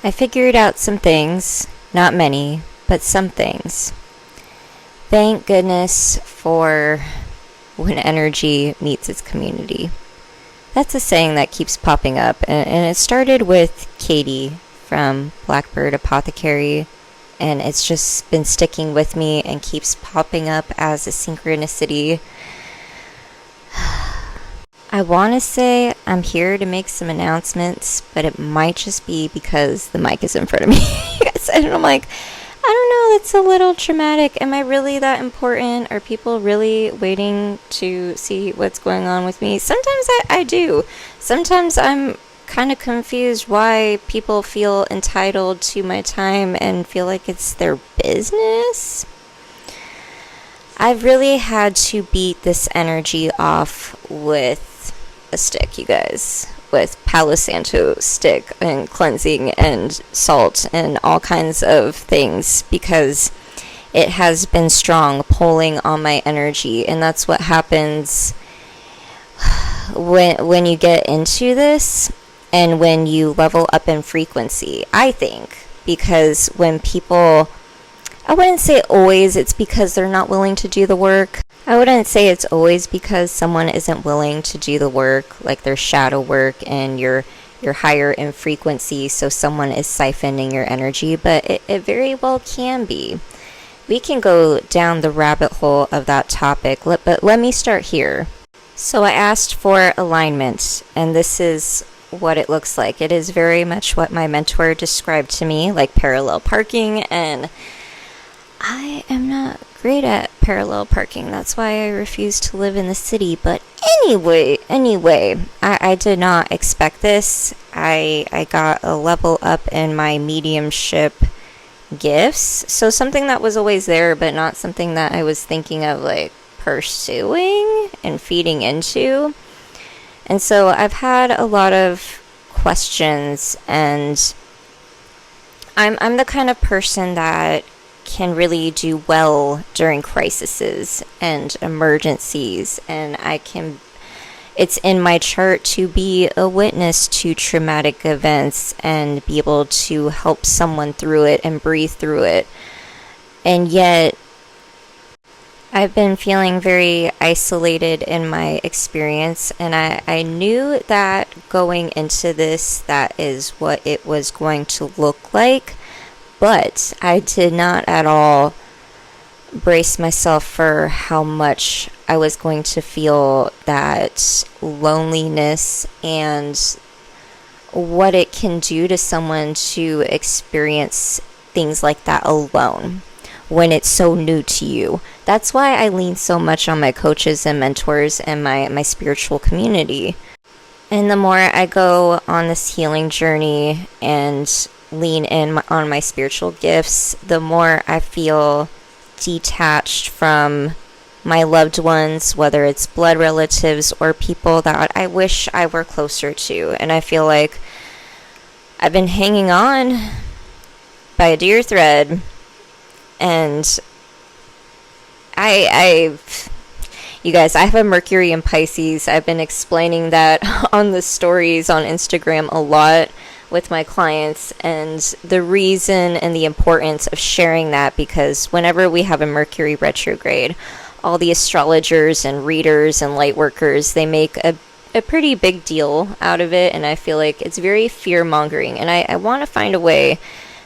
I figured out some things, not many, but some things. Thank goodness for when energy meets its community. That's a saying that keeps popping up, and it started with Katie from Blackbird Apothecary, and it's just been sticking with me and keeps popping up as a synchronicity. I want to say I'm here to make some announcements, but it might just be because the mic is in front of me. And I'm like, I don't know, that's a little traumatic. Am I really that important? Are people really waiting to see what's going on with me? Sometimes I do. Sometimes I'm kind of confused why people feel entitled to my time and feel like it's their business. I've really had to beat this energy off with a stick, you guys, with Palo Santo stick and cleansing and salt and all kinds of things, because it has been strong pulling on my energy. And that's what happens when you get into this and when you level up in frequency, I think. Because when people, I wouldn't say always it's because they're not willing to do the work. I wouldn't say it's always because someone isn't willing to do the work, like their shadow work, and you're higher in frequency, so someone is siphoning your energy, but it very well can be. We can go down the rabbit hole of that topic, but let me start here. So I asked for alignment, and this is what it looks like. It is very much what my mentor described to me, like parallel parking, and I am not great at parallel parking. That's why I refuse to live in the city. But anyway, I did not expect this. I got a level up in my mediumship gifts. So something that was always there, but not something that I was thinking of like pursuing and feeding into. And so I've had a lot of questions, and I'm the kind of person that can really do well during crises and emergencies, and it's in my chart to be a witness to traumatic events and be able to help someone through it and breathe through it. And yet I've been feeling very isolated in my experience, and I knew that going into this, that is what it was going to look like. But I did not at all brace myself for how much I was going to feel that loneliness and what it can do to someone to experience things like that alone when it's so new to you. That's why I lean so much on my coaches and mentors and my spiritual community. And the more I go on this healing journey and lean in on my spiritual gifts, the more I feel detached from my loved ones, whether it's blood relatives or people that I wish I were closer to. And I feel like I've been hanging on by a dear thread, and you guys, I have a Mercury in Pisces. I've been explaining that on the stories on Instagram a lot with my clients, and the reason and the importance of sharing that, because whenever we have a Mercury retrograde, all the astrologers and readers and light workers, they make a pretty big deal out of it, and I feel like it's very fear-mongering, and I want to find a way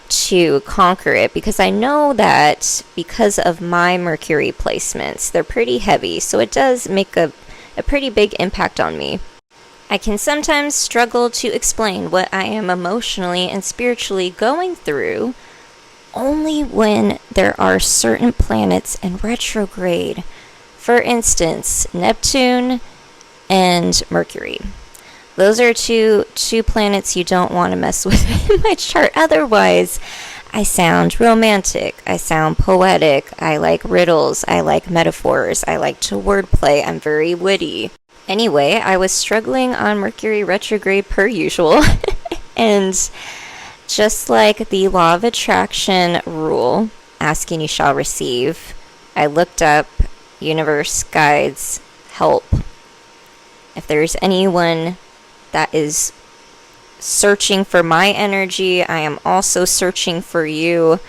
to conquer it, because I know that because of my Mercury placements, they're pretty heavy, so it does make a pretty big impact on me. I can sometimes struggle to explain what I am emotionally and spiritually going through only when there are certain planets in retrograde. For instance, Neptune and Mercury. Those are two planets you don't want to mess with in my chart. Otherwise, I sound romantic. I sound poetic. I like riddles. I like metaphors. I like to wordplay. I'm very witty. Anyway, I was struggling on Mercury retrograde per usual. And just like the law of attraction rule, ask and you shall receive, I looked up universe, guides, help. If there's anyone that is searching for my energy. I am also searching for you.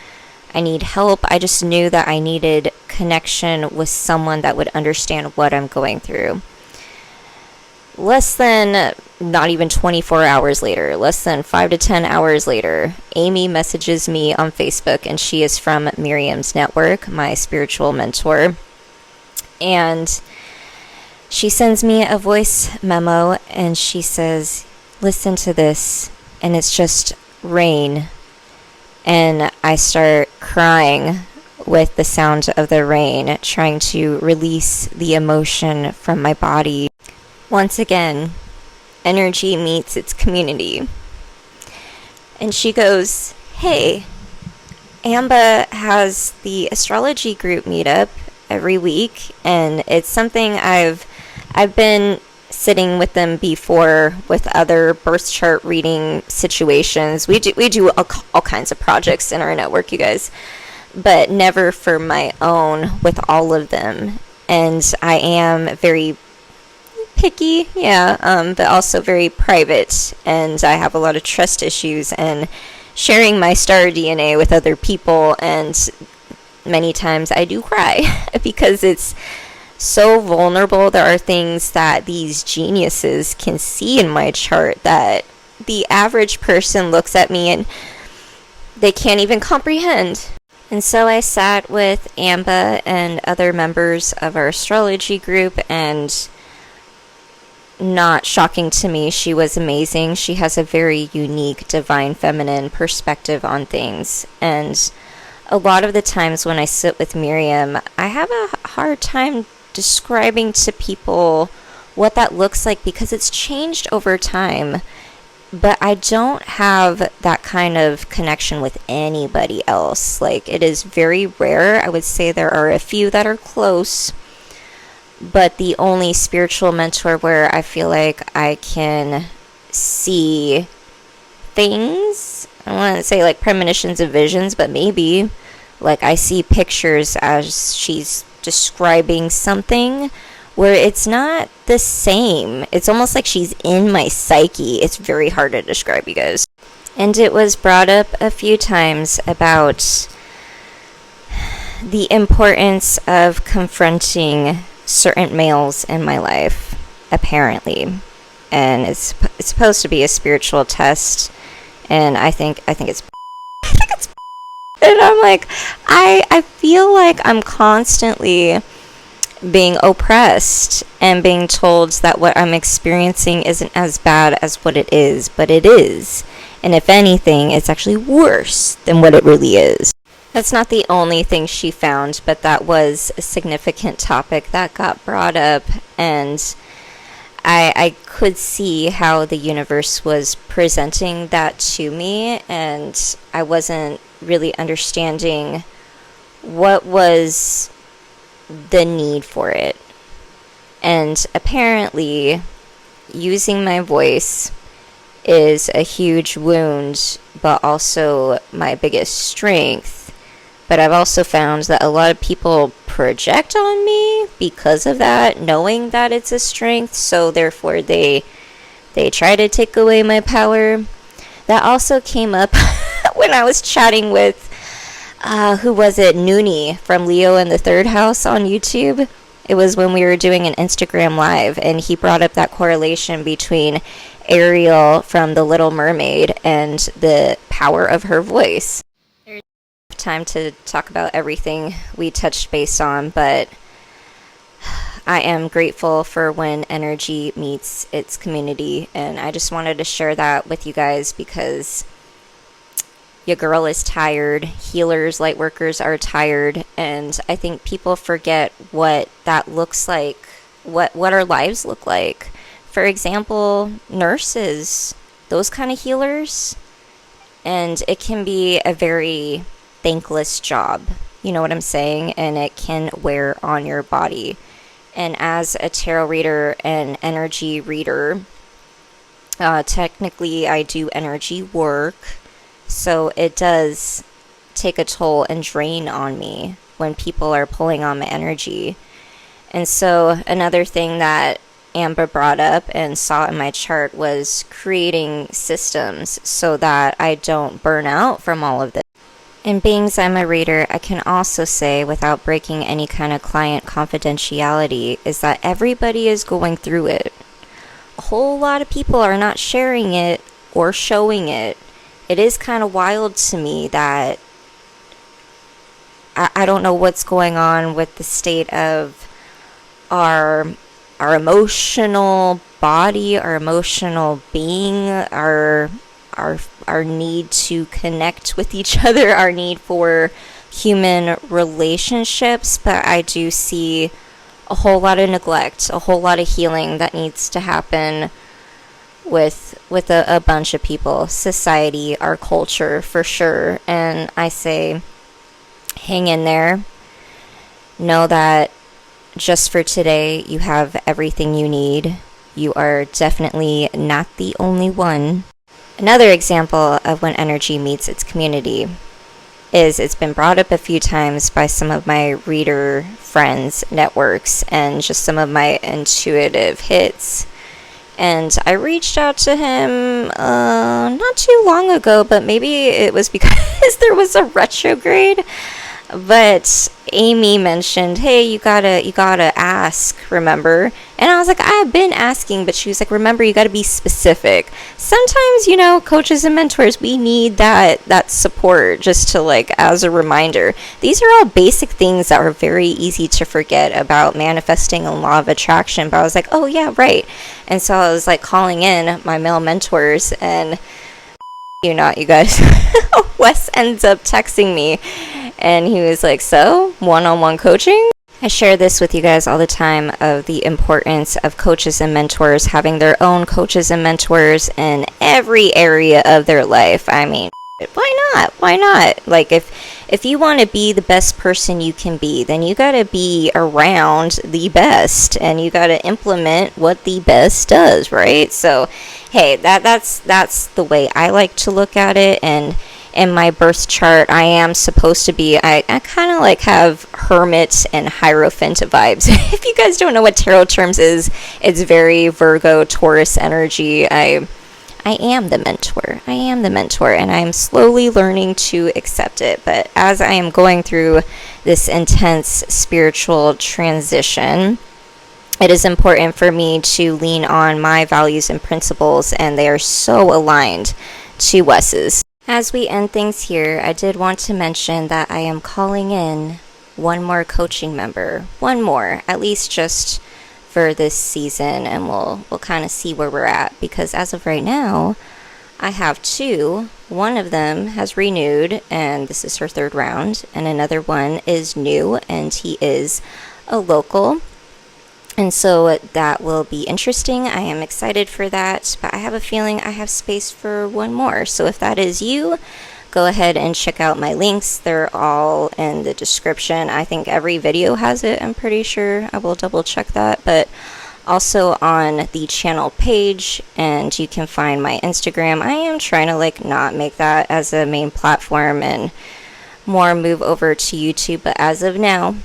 I need help. I just knew that I needed connection with someone that would understand what I'm going through. Less than, not even 24 hours later, less than 5 to 10 hours later, Amy messages me on Facebook, and she is from Miriam's network, my spiritual mentor. And she sends me a voice memo, and she says, listen to this, and it's just rain. And I start crying with the sound of the rain, trying to release the emotion from my body. Once again, energy meets its community. And she goes, hey, Amba has the astrology group meetup every week, and it's something I've been sitting with them before with other birth chart reading situations. We do all kinds of projects in our network, you guys, but never for my own with all of them. And I am very picky, but also very private, and I have a lot of trust issues and sharing my star DNA with other people, and many times I do cry because it's so vulnerable. There are things that these geniuses can see in my chart that the average person looks at me and they can't even comprehend. And so I sat with Amba and other members of our astrology group, and not shocking to me, she was amazing. She has a very unique divine feminine perspective on things, and a lot of the times when I sit with Miriam, I have a hard time describing to people what that looks like because it's changed over time. But I don't have that kind of connection with anybody else. Like, it is very rare. I would say there are a few that are close, but the only spiritual mentor where I feel like I can see things, I want to say like premonitions and visions, but maybe like I see pictures as she's describing something where it's not the same. It's almost like she's in my psyche. It's very hard to describe, you guys. And it was brought up a few times about the importance of confronting certain males in my life, apparently. And it's supposed to be a spiritual test, and I think it's and I'm like, I feel like I'm constantly being oppressed and being told that what I'm experiencing isn't as bad as what it is, but it is. And if anything, it's actually worse than what it really is. That's not the only thing she found, but that was a significant topic that got brought up, and I could see how the universe was presenting that to me, and I wasn't really understanding what was the need for it. And apparently, using my voice is a huge wound, but also my biggest strength. But I've also found that a lot of people project on me because of that, knowing that it's a strength, so therefore they try to take away my power. That also came up when I was chatting with who was it, Noonie from Leo in the Third House on YouTube. It was when we were doing an Instagram live, and he brought up that correlation between Ariel from The Little Mermaid and the power of her voice. There's time to talk about everything we touched base on, but I am grateful for when energy meets its community, and I just wanted to share that with you guys because your girl is tired, healers, light workers are tired, and I think people forget what that looks like, what our lives look like. For example, nurses, those kind of healers, and it can be a very thankless job, you know what I'm saying, and it can wear on your body. And as a tarot reader and energy reader, technically I do energy work, so it does take a toll and drain on me when people are pulling on my energy. And so another thing that Amber brought up and saw in my chart was creating systems so that I don't burn out from all of this. And being as I'm a reader, I can also say, without breaking any kind of client confidentiality, is that everybody is going through it. A whole lot of people are not sharing it or showing it. It is kind of wild to me that I don't know what's going on with the state of our emotional body, our emotional being, our need to connect with each other, our need for human relationships. But I do see a whole lot of neglect, a whole lot of healing that needs to happen with a bunch of people, society, our culture, for sure. And I say, hang in there. Know that just for today, you have everything you need. You are definitely not the only one. Another example of when energy meets its community is, it's been brought up a few times by some of my reader friends, networks, and just some of my intuitive hits. And I reached out to him not too long ago, but maybe it was because there was a retrograde. But Amy mentioned, hey, you gotta ask, remember? And I was like, I've been asking, but she was like, remember, you gotta be specific. Sometimes, coaches and mentors, we need that support just to, like, as a reminder. These are all basic things that are very easy to forget about manifesting and law of attraction. But I was like, oh yeah, right. And so I was like calling in my male mentors, and you guys, Wes ends up texting me, and he was like, so, one-on-one coaching? I share this with you guys all the time, of the importance of coaches and mentors having their own coaches and mentors in every area of their life. I mean, why not? Why not? Like, if you want to be the best person you can be, then you got to be around the best, and you got to implement what the best does, right? So, hey, that's the way I like to look at it. And in my birth chart, I am supposed to be, I kind of like have hermit and hierophant vibes. If you guys don't know what tarot terms is, it's very Virgo, Taurus energy. I am the mentor. I am the mentor, and I'm slowly learning to accept it. But as I am going through this intense spiritual transition, it is important for me to lean on my values and principles, and they are so aligned to Wes's. As we end things here, I did want to mention that I am calling in one more coaching member. One more, at least just for this season, and we'll kind of see where we're at, because as of right now, I have two. One of them has renewed, and this is her third round, and another one is new, and he is a local. And so that will be interesting. I am excited for that, but I have a feeling I have space for one more. So if that is you, go ahead and check out my links. They're all in the description. I think every video has it, I'm pretty sure. I will double check that. But also on the channel page, and you can find my Instagram. I am trying to not make that as a main platform and more move over to YouTube. But as of now,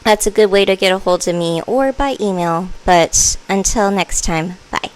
that's a good way to get a hold of me, or by email. But until next time, bye.